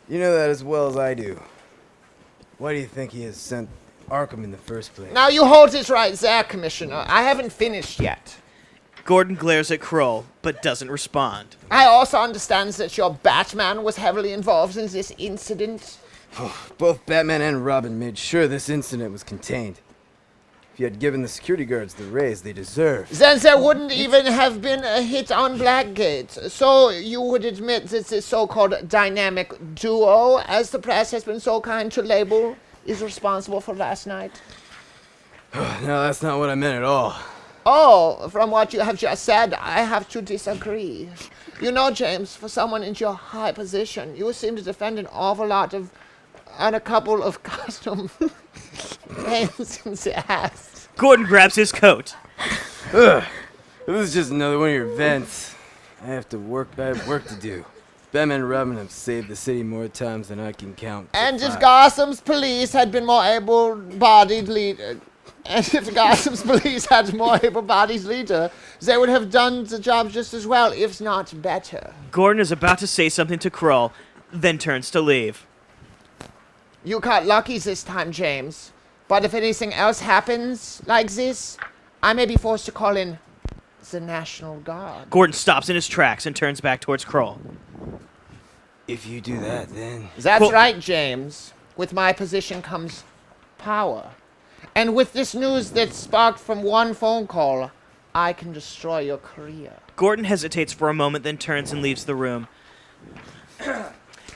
You know that as well as I do. Why do you think he has sent Arkham in the first place? Now you hold it right there, Commissioner. I haven't finished yet. Gordon glares at Kroll, but doesn't respond. I also understand that your Batman was heavily involved in this incident. Both Batman and Robin made sure this incident was contained. If you had given the security guards the raise they deserve. Then there wouldn't even have been a hit on Blackgate. So you would admit that this so-called dynamic duo, as the press has been so kind to label, is responsible for last night? No, that's not what I meant at all. Oh, from what you have just said, I have to disagree. You know, James, for someone in your high position, you seem to defend an awful lot of, and a couple of custom names in the past. Gordon grabs his coat. Ugh. This is just another one of your vents. I have work to do. Batman and Robin have saved the city more times than I can count. And if Gotham's police had been more able-bodied leader, they would have done the job just as well, if not better. Gordon is about to say something to Kroll, then turns to leave. You got lucky this time, James. But if anything else happens like this, I may be forced to call in the National Guard. Gordon stops in his tracks and turns back towards Kroll. If you do that, then... That's right, James. With my position comes power. And with this news that's sparked from one phone call, I can destroy your career. Gordon hesitates for a moment, then turns and leaves the room.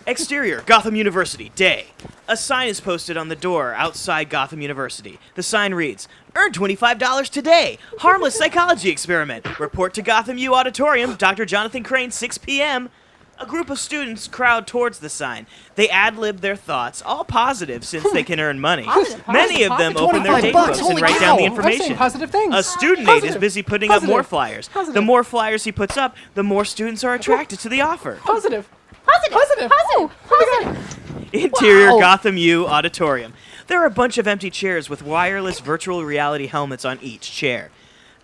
Exterior, Gotham University, day. A sign is posted on the door outside Gotham University. The sign reads, "Earn $25 today. Harmless psychology experiment. Report to Gotham U Auditorium, Dr. Jonathan Crane, 6 p.m. A group of students crowd towards the sign. They ad-lib their thoughts, all positive since they can earn money. Many of them open their date books and write down the information. A student aide is busy putting up more flyers. The more flyers he puts up, the more students are attracted to the offer. Positive. Interior Gotham U Auditorium. There are a bunch of empty chairs with wireless virtual reality helmets on each chair.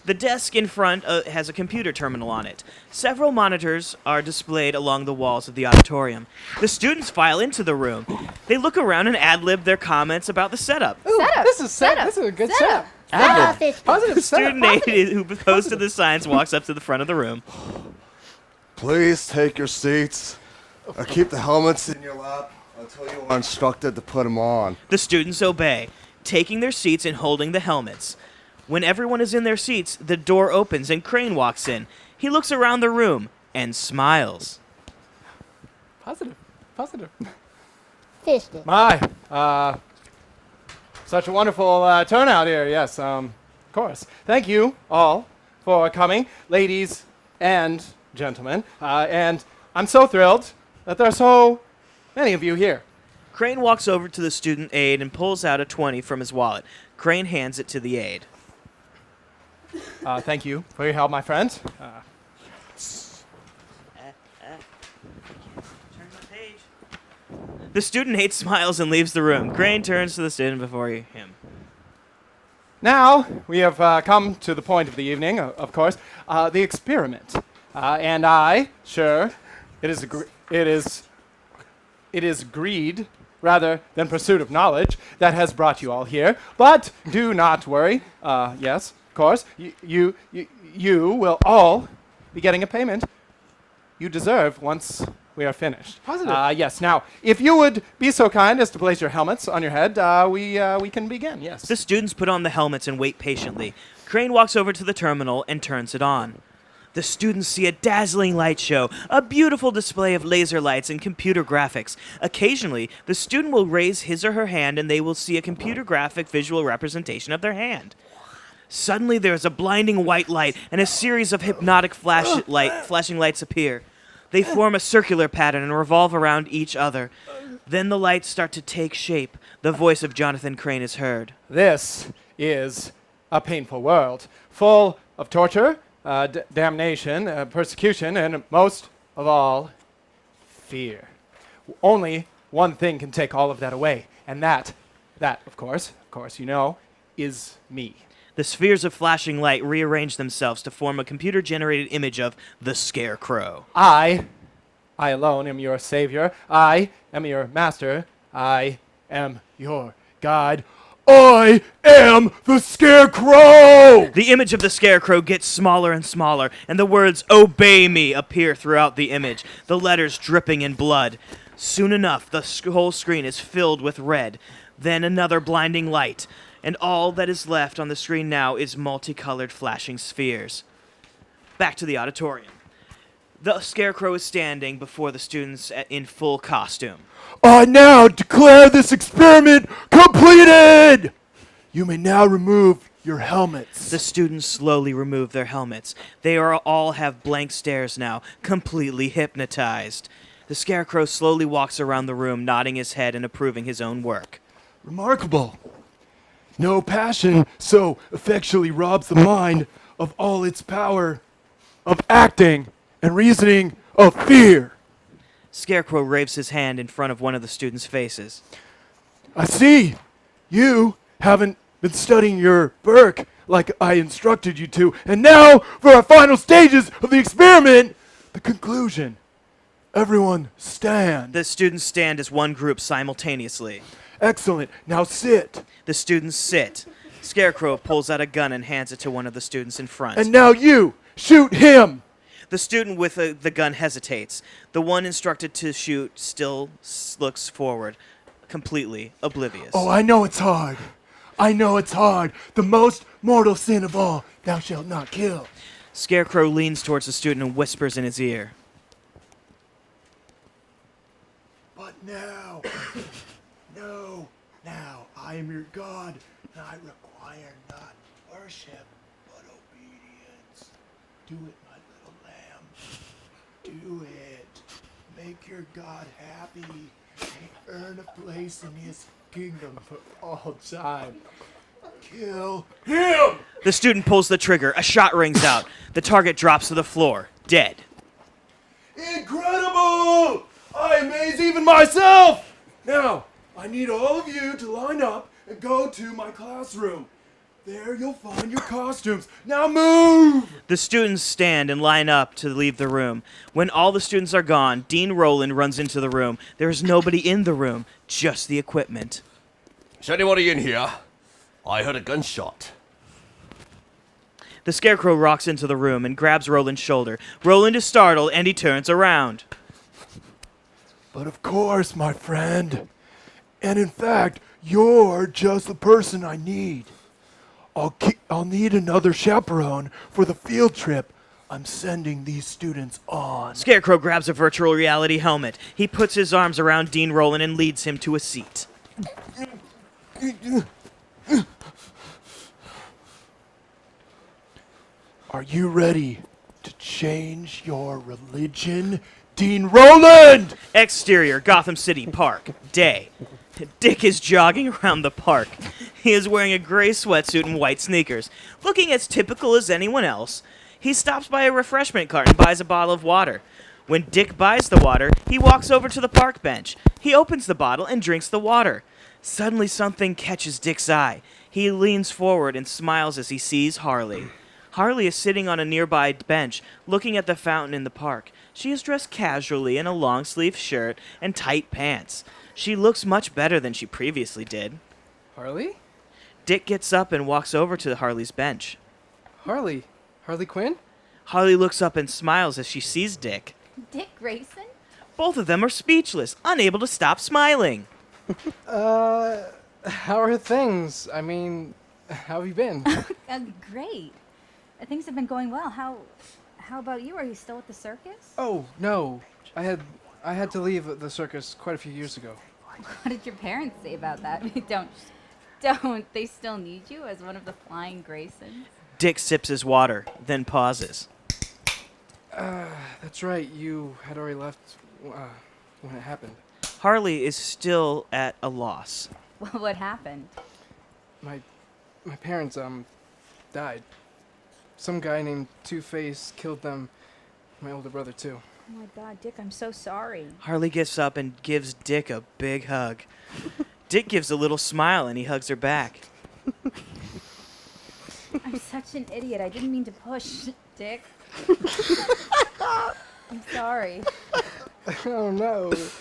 The desk in front has a computer terminal on it. Several monitors are displayed along the walls of the auditorium. The students file into the room. They look around and ad-lib their comments about the setup. Ooh, this is a good setup. The student aide who posted the signs walks up to the front of the room. Please take your seats. Keep the helmets in your lap until you are instructed to put them on. The students obey, taking their seats and holding the helmets. When everyone is in their seats, the door opens and Crane walks in. He looks around the room and smiles. Positive. My, such a wonderful turnout here, yes, of course. Thank you all for coming, ladies and gentlemen, and I'm so thrilled that there are so many of you here. Crane walks over to the student aide and pulls out a 20 from his wallet. Crane hands it to the aide. Thank you for your help, my friend. The student aide smiles and leaves the room. Crane turns to the student before him. Now, we have come to the point of the evening, of course, the experiment. And it is greed rather than pursuit of knowledge that has brought you all here. But do not worry. Yes, of course, you will all be getting a payment you deserve once we are finished. Positive. Yes. Now, if you would be so kind as to place your helmets on your head, we can begin. Yes. The students put on the helmets and wait patiently. Crane walks over to the terminal and turns it on. The students see a dazzling light show, a beautiful display of laser lights and computer graphics. Occasionally, the student will raise his or her hand and they will see a computer graphic visual representation of their hand. Suddenly, there is a blinding white light and a series of hypnotic flashing lights appear. They form a circular pattern and revolve around each other. Then the lights start to take shape. The voice of Jonathan Crane is heard. This is a painful world, full of torture, damnation, persecution, and most of all, fear. Only one thing can take all of that away, and that, of course, you know, is me. The spheres of flashing light rearrange themselves to form a computer-generated image of the Scarecrow. I I alone am your savior. I am your master. I am your God. I am the Scarecrow! The image of the Scarecrow gets smaller and smaller, and the words, "Obey me," appear throughout the image, the letters dripping in blood. Soon enough, the whole screen is filled with red, then another blinding light, and all that is left on the screen now is multicolored flashing spheres. Back to the auditorium. The Scarecrow is standing before the students in full costume. I now declare this experiment completed! You may now remove your helmets. The students slowly remove their helmets. They all have blank stares now, completely hypnotized. The Scarecrow slowly walks around the room, nodding his head and approving his own work. Remarkable. No passion so effectually robs the mind of all its power of acting and reasoning of fear. Scarecrow waves his hand in front of one of the students' faces. I see. You haven't been studying your Burke like I instructed you to. And now for our final stages of the experiment, the conclusion. Everyone stand. The students stand as one group simultaneously. Excellent. Now sit. The students sit. Scarecrow pulls out a gun and hands it to one of the students in front. And now you shoot him. The student with the gun hesitates. The one instructed to shoot still looks forward, completely oblivious. Oh, I know it's hard. I know it's hard. The most mortal sin of all, thou shalt not kill. Scarecrow leans towards the student and whispers in his ear. But now, now, I am your God, and I require not worship, but obedience. Do it, my little lamb. Do it. Make your God happy, and earn a place in his kingdom for all time. Kill him! The student pulls the trigger. A shot rings out. The target drops to the floor, dead. Incredible! I amaze even myself! Now, I need all of you to line up and go to my classroom. There you'll find your costumes. Now move! The students stand and line up to leave the room. When all the students are gone, Dean Rowland runs into the room. There is nobody in the room, just the equipment. Is anybody in here? I heard a gunshot. The Scarecrow rocks into the room and grabs Roland's shoulder. Roland is startled and he turns around. But of course, my friend. And in fact, you're just the person I need. I'll need another chaperone for the field trip I'm sending these students on. Scarecrow grabs a virtual reality helmet. He puts his arms around Dean Rowland and leads him to a seat. Are you ready to change your religion, Dean Rowland? Exterior, Gotham City Park. Day. Dick is jogging around the park. He is wearing a gray sweatsuit and white sneakers, looking as typical as anyone else. He stops by a refreshment cart and buys a bottle of water. When Dick buys the water, he walks over to the park bench. He opens the bottle and drinks the water. Suddenly something catches Dick's eye. He leans forward and smiles as he sees Harley. Harley is sitting on a nearby bench, looking at the fountain in the park. She is dressed casually in a long-sleeved shirt and tight pants. She looks much better than she previously did. Harley? Dick gets up and walks over to Harley's bench. Harley? Harley Quinn? Harley looks up and smiles as she sees Dick. Dick Grayson? Both of them are speechless, unable to stop smiling. How are things? I mean, how have you been? Great. Things have been going well. How about you? Are you still at the circus? Oh, no. I had to leave the circus quite a few years ago. What did your parents say about that? Don't they still need you as one of the flying Graysons? Dick sips his water, then pauses. That's right. You had already left when it happened. Harley is still at a loss. Well, what happened? My parents died. Some guy named Two-Face killed them. My older brother too. Oh my God, Dick, I'm so sorry. Harley gets up and gives Dick a big hug. Dick gives a little smile and he hugs her back. I'm such an idiot. I didn't mean to push, Dick. I'm sorry. Oh no. It's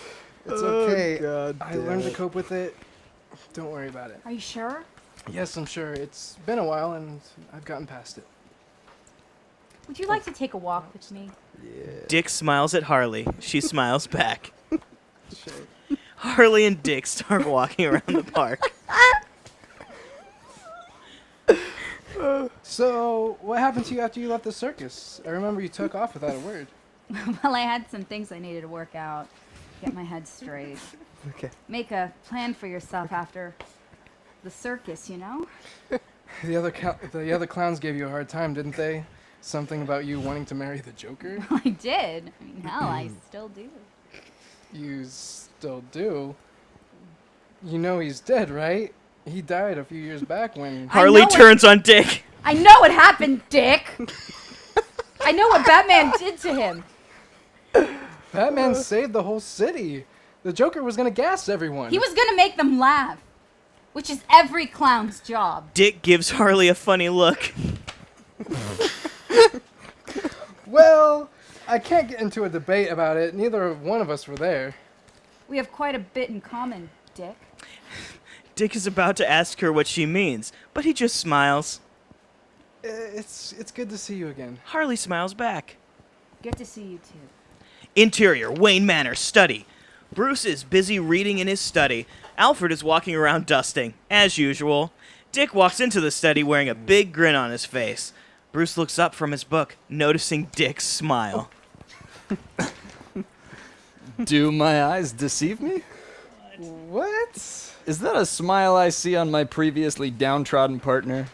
okay. God I learned to cope with it. Don't worry about it. Are you sure? Yes, I'm sure. It's been a while and I've gotten past it. Would you like to take a walk with me? Dick smiles at Harley. She smiles back. Harley and Dick start walking around the park. So, what happened to you after you left the circus? I remember you took off without a word. Well, I had some things I needed to work out. Get my head straight. Okay. Make a plan for yourself after the circus, you know? The other clowns gave you a hard time, didn't they? Something about you wanting to marry the Joker? Well, I did. I mean, hell, I still do. You still do? You know he's dead, right? He died a few years back when... Harley turns on Dick. I know what happened, Dick! I know what Batman did to him. Batman saved the whole city. The Joker was gonna gas everyone. He was gonna make them laugh, which is every clown's job. Dick gives Harley a funny look. Well, I can't get into a debate about it. Neither one of us were there. We have quite a bit in common, Dick. Dick is about to ask her what she means, but he just smiles. It's good to see you again. Harley smiles back. Good to see you too. Interior, Wayne Manor, study. Bruce is busy reading in his study. Alfred is walking around dusting, as usual. Dick walks into the study wearing a big grin on his face. Bruce looks up from his book, noticing Dick's smile. Do my eyes deceive me? What? Is that a smile I see on my previously downtrodden partner?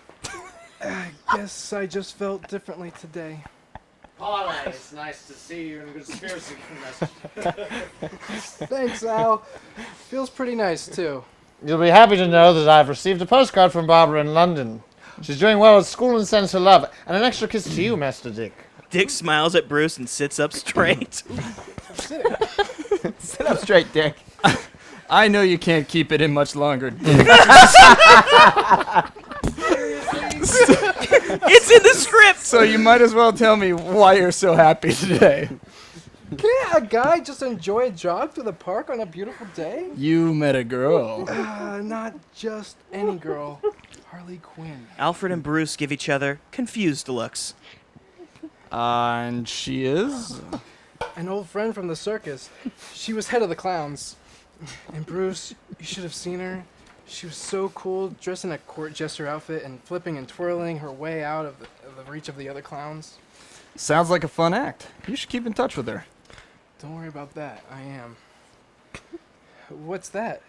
I guess I just felt differently today. Harley, it's nice to see you in a conspiracy convention. Thanks, Al. Feels pretty nice, too. You'll be happy to know that I've received a postcard from Barbara in London. She's doing well at school and sends her love. And an extra kiss to you, Master Dick. Dick smiles at Bruce and sits up straight. Sit up straight, Dick. I know you can't keep it in much longer, Dick. It's in the script! So you might as well tell me why you're so happy today. Can't a guy just enjoy a jog through the park on a beautiful day? You met a girl. Not just any girl. Harley Quinn. Alfred and Bruce give each other confused looks. And she is? An old friend from the circus. She was head of the clowns. And Bruce, you should have seen her. She was so cool, dressed in a court jester outfit and flipping and twirling her way out of the reach of the other clowns. Sounds like a fun act. You should keep in touch with her. Don't worry about that. I am. What's that?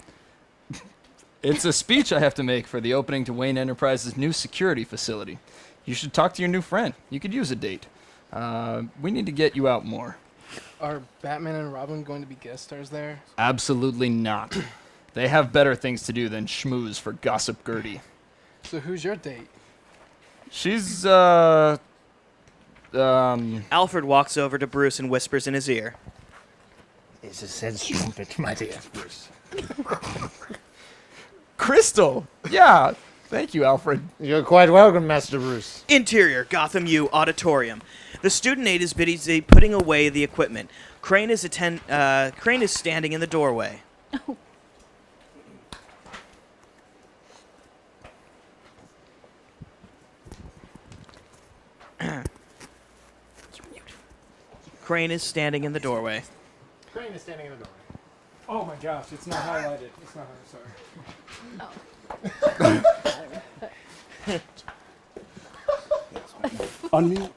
It's a speech I have to make for the opening to Wayne Enterprises' new security facility. You should talk to your new friend. You could use a date. We need to get you out more. Are Batman and Robin going to be guest stars there? Absolutely not. They have better things to do than schmooze for Gossip Gertie. So who's your date? She's, Alfred walks over to Bruce and whispers in his ear. It's a sense trumpet, my dear. Crystal! Yeah! Thank you, Alfred. You're quite welcome, Master Bruce. Interior, Gotham U Auditorium. The student aide is busy putting away the equipment. Crane is standing in the doorway. Crane is standing in the doorway. Crane is standing in the doorway. Oh my gosh, it's not highlighted. It's not sorry. Unmute.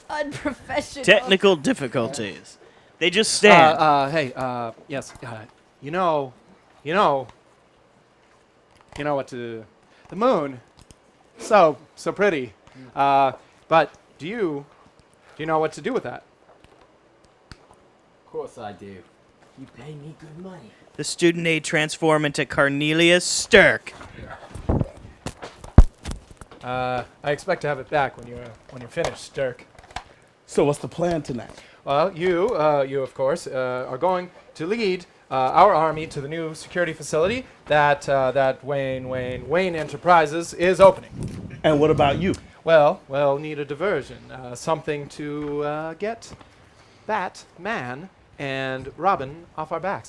Unprofessional. Technical difficulties. They just stand. Yes. You know what to do. The moon, so pretty. But do you know what to do with that? Of course I do. You pay me good money. The student aide transform into Cornelius Stirk. I expect to have it back when you're finished, Dirk. So what's the plan tonight? Well, you of course are going to lead our army to the new security facility that Wayne Enterprises is opening. And what about you? Well, we'll need a diversion. Something to get Batman and Robin off our backs.